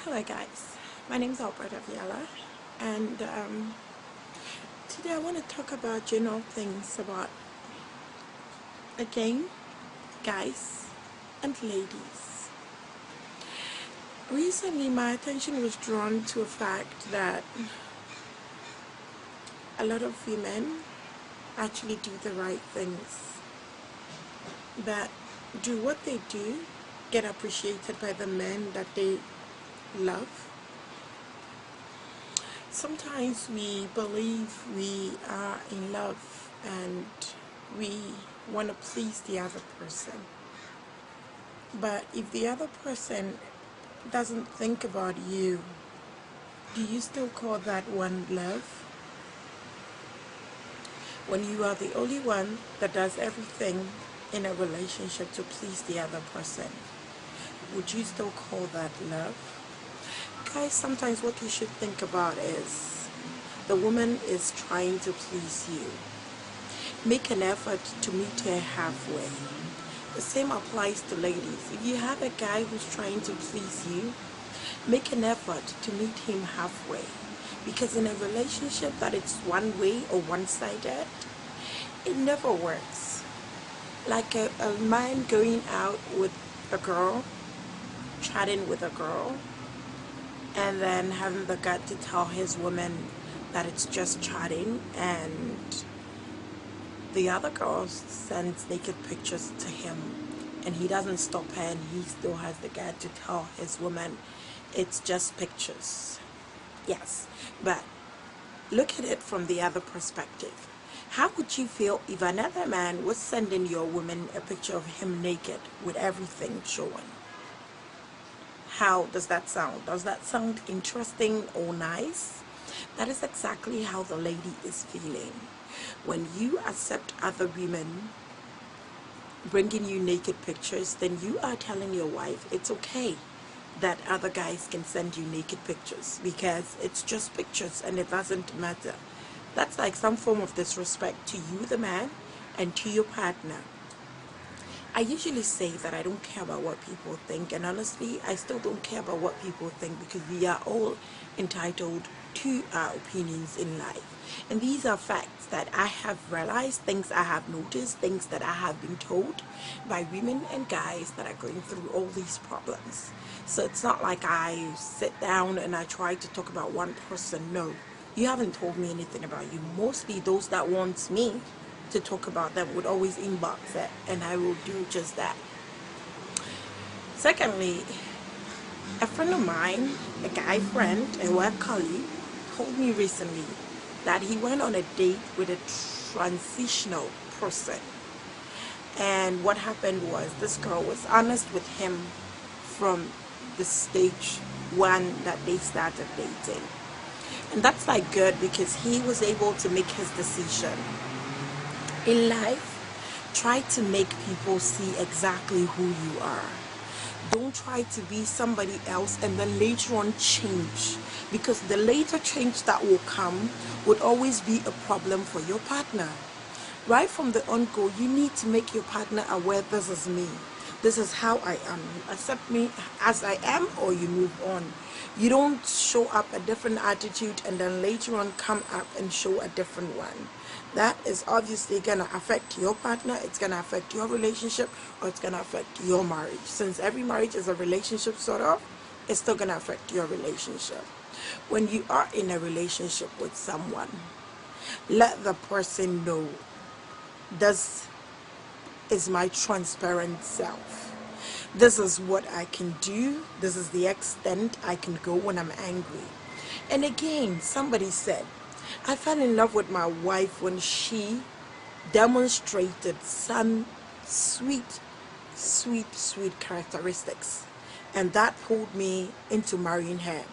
Hello guys, my name is Alberta Viala, and today I want to talk about general things about, again, guys and ladies. Recently my attention was drawn to a fact that a lot of women actually do the right things, that do what they do, get appreciated by the men that they love. Sometimes we believe we are in love and we want to please the other person. But if the other person doesn't think about you, do you still call that one love? When you are the only one that does everything in a relationship to please the other person, would you still call that love? Guys, sometimes what you should think about is the woman is trying to please you. Make an effort to meet her halfway. The same applies to ladies. If you have a guy who's trying to please you, make an effort to meet him halfway. Because in a relationship that it's one way or one-sided, it never works. Like a man going out with a girl, chatting with a girl, and then having the gut to tell his woman that it's just chatting, and the other girl sends naked pictures to him and he doesn't stop her, and he still has the gut to tell his woman it's just pictures. Yes, but look at it from the other perspective. How would you feel if another man was sending your woman a picture of him naked with everything showing? How does that sound? Does that sound interesting or nice? That is exactly how the lady is feeling. When you accept other women bringing you naked pictures, then you are telling your wife it's okay that other guys can send you naked pictures because it's just pictures and it doesn't matter. That's like some form of disrespect to you, the man, and to your partner. I usually say that I don't care about what people think, and honestly, I still don't care about what people think because we are all entitled to our opinions in life. And these are facts that I have realized, things I have noticed, things that I have been told by women and guys that are going through all these problems. So it's not like I sit down and I try to talk about one person. No, you haven't told me anything about you. Mostly those that want me to talk about them would always inbox it, and I will do just that. Secondly, a friend of mine, a guy friend, a work colleague, told me recently that he went on a date with a transitional person, and what happened was this girl was honest with him from the stage one that they started dating, and that's like good because he was able to make his decision. In life, try to make people see exactly who you are. Don't try to be somebody else and then later on change, because the later change that will come would always be a problem for your partner. Right from the on-go, you need to make your partner aware, this is me. This is how I am. You accept me as I am, or you move on. You don't show up a different attitude and then later on come up and show a different one. That is obviously going to affect your partner, it's going to affect your relationship, or it's going to affect your marriage. Since every marriage is a relationship sort of, it's still going to affect your relationship. When you are in a relationship with someone, let the person know, this is my transparent self. This is what I can do. This is the extent I can go when I'm angry. And again, somebody said, I fell in love with my wife when she demonstrated some sweet characteristics, and that pulled me into marrying her,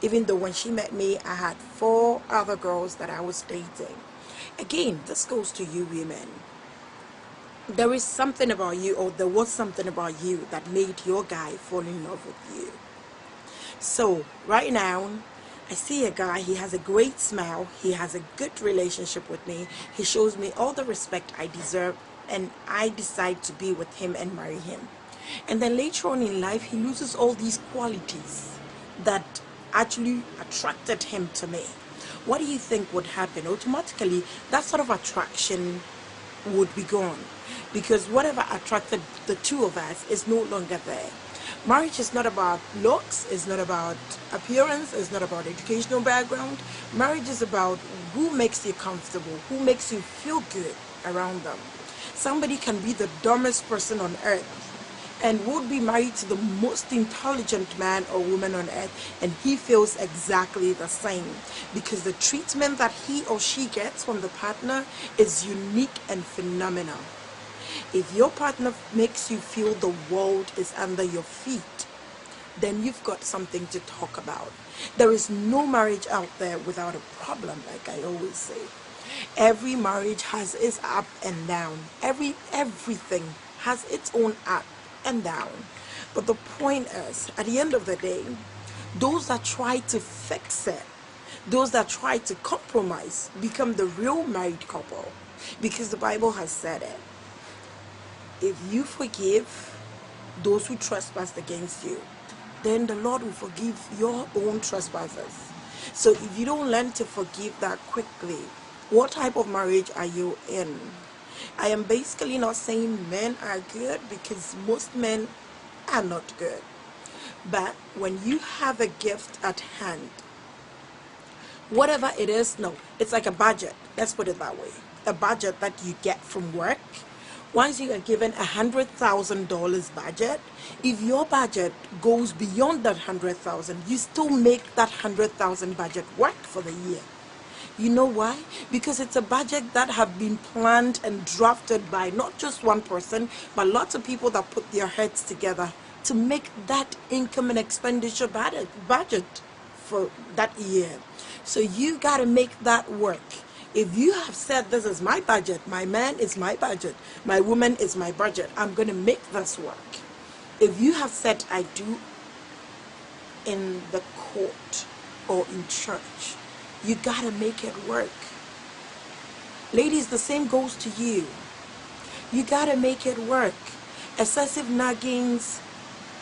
even though when she met me I had 4 other girls that I was dating. Again, this goes to you women. There is something about you, or there was something about you that made your guy fall in love with you. So right now I see a guy, he has a great smile, he has a good relationship with me, he shows me all the respect I deserve, and I decide to be with him and marry him. And then later on in life, he loses all these qualities that actually attracted him to me, what do you think would happen? Automatically, that sort of attraction would be gone, because whatever attracted the two of us is no longer there. Marriage is not about looks, it's not about appearance, it's not about educational background. Marriage is about who makes you comfortable, who makes you feel good around them. Somebody can be the dumbest person on earth and would be married to the most intelligent man or woman on earth, and he feels exactly the same, because the treatment that he or she gets from the partner is unique and phenomenal. If your partner makes you feel the world is under your feet, then you've got something to talk about. There is no marriage out there without a problem, like I always say. Every marriage has its up and down. Everything has its own up and down. But the point is, at the end of the day, those that try to fix it, those that try to compromise, become the real married couple, because the Bible has said it. If you forgive those who trespass against you, then the Lord will forgive your own trespasses. So if you don't learn to forgive that quickly, what type of marriage are you in? I am basically not saying men are good, because most men are not good. But when you have a gift at hand, whatever it is, no, it's like a budget. Let's put it that way. A budget that you get from work. Once you are given $100,000 budget, if your budget goes beyond that 100,000, you still make that 100,000 budget work for the year. You know why? Because it's a budget that have been planned and drafted by not just one person, but lots of people that put their heads together to make that income and expenditure budget for that year. So you got to make that work. If you have said, this is my budget, my man is my budget, my woman is my budget, I'm going to make this work. If you have said, I do, in the court or in church, you got to make it work. Ladies, the same goes to you. You got to make it work. Excessive naggings,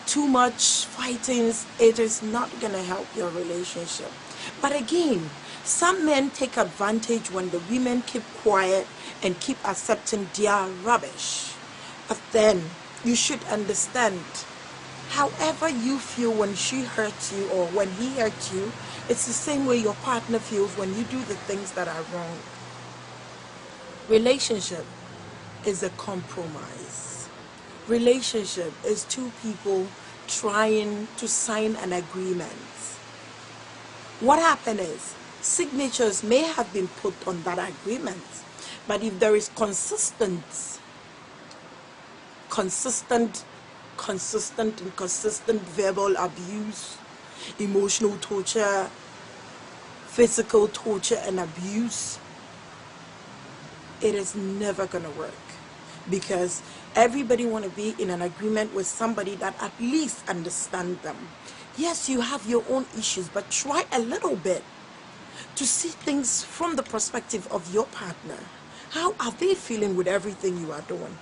too much fightings, it is not going to help your relationship. But again, some men take advantage when the women keep quiet and keep accepting their rubbish. But then you should understand, however you feel when she hurts you or when he hurts you, it's the same way your partner feels when you do the things that are wrong. Relationship is a compromise. Relationship is two people trying to sign an agreement. What happened is, signatures may have been put on that agreement, but if there is consistent verbal abuse, emotional torture, physical torture and abuse, it is never gonna work, because everybody want to be in an agreement with somebody that at least understands them. Yes, you have your own issues, but try a little bit to see things from the perspective of your partner. How are they feeling with everything you are doing?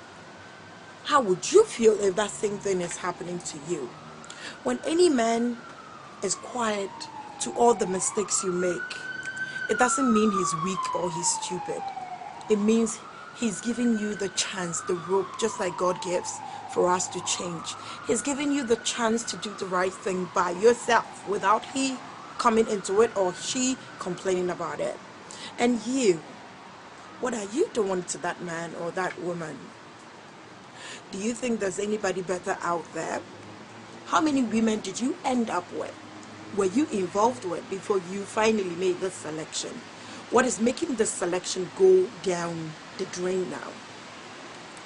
How would you feel if that same thing is happening to you? When any man is quiet to all the mistakes you make, it doesn't mean he's weak or he's stupid. It means he's giving you the chance, the rope, just like God gives for us to change. He's giving you the chance to do the right thing by yourself without he coming into it or she complaining about it. And you, what are you doing to that man or that woman? Do you think there's anybody better out there? How many women did you end up with? Were you involved with before you finally made this selection? What is making this selection go down the drain now?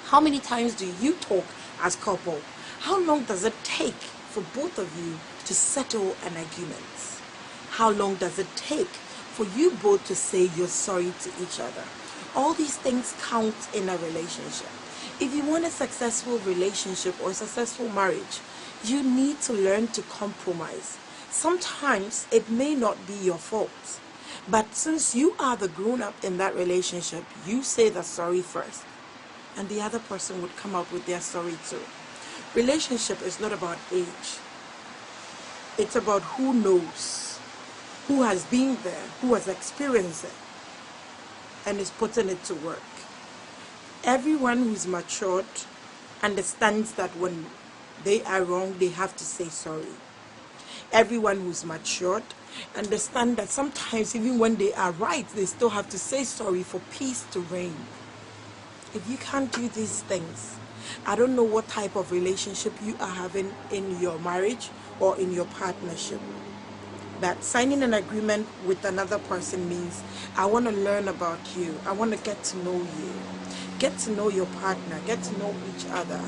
How many times do you talk as couple? How long does it take for both of you to settle an argument? How long does it take for you both to say you're sorry to each other? All these things count in a relationship. If you want a successful relationship or a successful marriage, you need to learn to compromise. Sometimes it may not be your fault, but since you are the grown-up in that relationship, you say the sorry first, and the other person would come up with their sorry too. Relationship is not about age. It's about who knows, who has been there, who has experienced it, and is putting it to work. Everyone who's matured understands that when they are wrong, they have to say sorry. Everyone who's matured understands that sometimes even when they are right, they still have to say sorry for peace to reign. If you can't do these things, I don't know what type of relationship you are having in your marriage or in your partnership. That signing an agreement with another person means I want to learn about you. I want to get to know you. Get to know your partner. Get to know each other.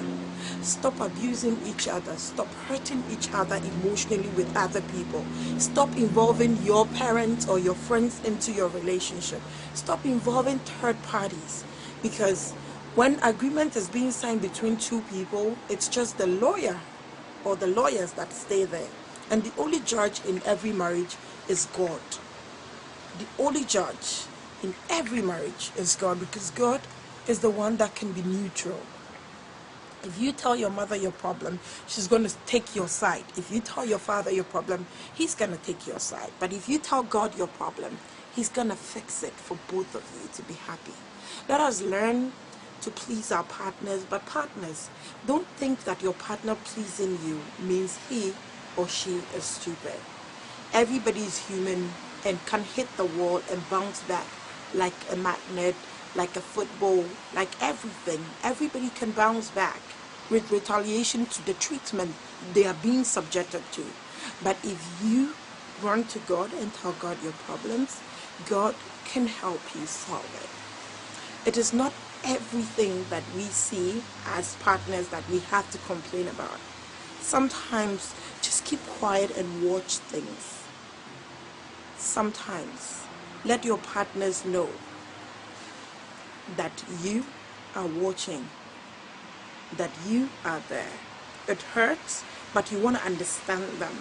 Stop abusing each other. Stop hurting each other emotionally with other people. Stop involving your parents or your friends into your relationship. Stop involving third parties. Because when agreement is being signed between two people, it's just the lawyer or the lawyers that stay there. And the only judge in every marriage is God. The only judge in every marriage is God, because God is the one that can be neutral. If you tell your mother your problem, she's going to take your side. If you tell your father your problem, he's going to take your side. But if you tell God your problem, he's going to fix it for both of you to be happy. Let us learn to please our partners. But partners, don't think that your partner pleasing you means he or she is stupid. Everybody is human and can hit the wall and bounce back like a magnet, like a football, like everything. Everybody can bounce back with retaliation to the treatment they are being subjected to. But if you run to God and tell God your problems, God can help you solve it. It is not everything that we see as partners that we have to complain about. Sometimes just keep quiet and watch things. Sometimes let your partners know that you are watching, that you are there. It hurts, but you want to understand them.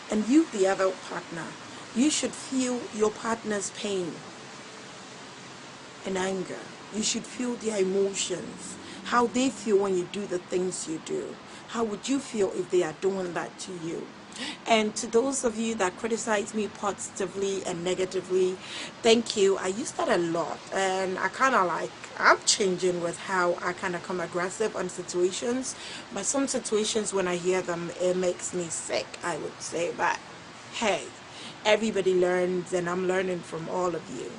And you, the other partner, you should feel your partner's pain and anger. You should feel their emotions, how they feel when you do the things you do. How would you feel if they are doing that to you? And to those of you that criticize me positively and negatively, thank you. I use that a lot, and I'm changing with how I kind of come aggressive on situations. But some situations, when I hear them, it makes me sick, I would say. But hey, everybody learns, and I'm learning from all of you.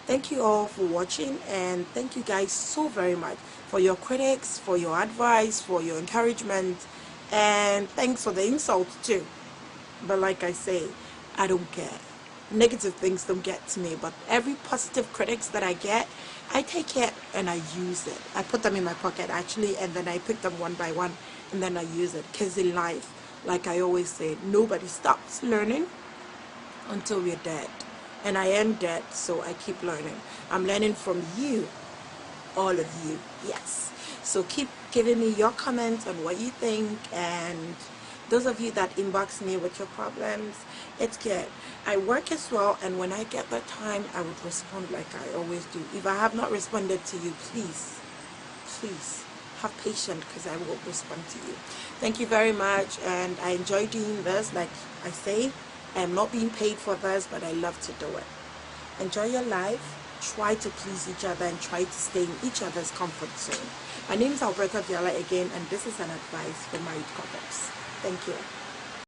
Thank you all for watching, and thank you guys so very much for your critics, for your advice, for your encouragement, and thanks for the insults too. But like I say, I don't care. Negative things don't get to me, but every positive critics that I get, I take it and I use it. I put them in my pocket actually, and then I pick them one by one and then I use it. Because in life, like I always say, nobody stops learning until we're dead. And I am dead, so I keep learning. I'm learning from you, all of you, yes. So keep giving me your comments on what you think, and those of you that inbox me with your problems, it's good. I work as well, and when I get the time, I would respond like I always do. If I have not responded to you, please have patience, because I will respond to you. Thank you very much, and I enjoy doing this. Like I say, I am not being paid for this, but I love to do it. Enjoy your life. Try to please each other and try to stay in each other's comfort zone. My name is Alberta Viala again, and this is an advice for married couples. Thank you.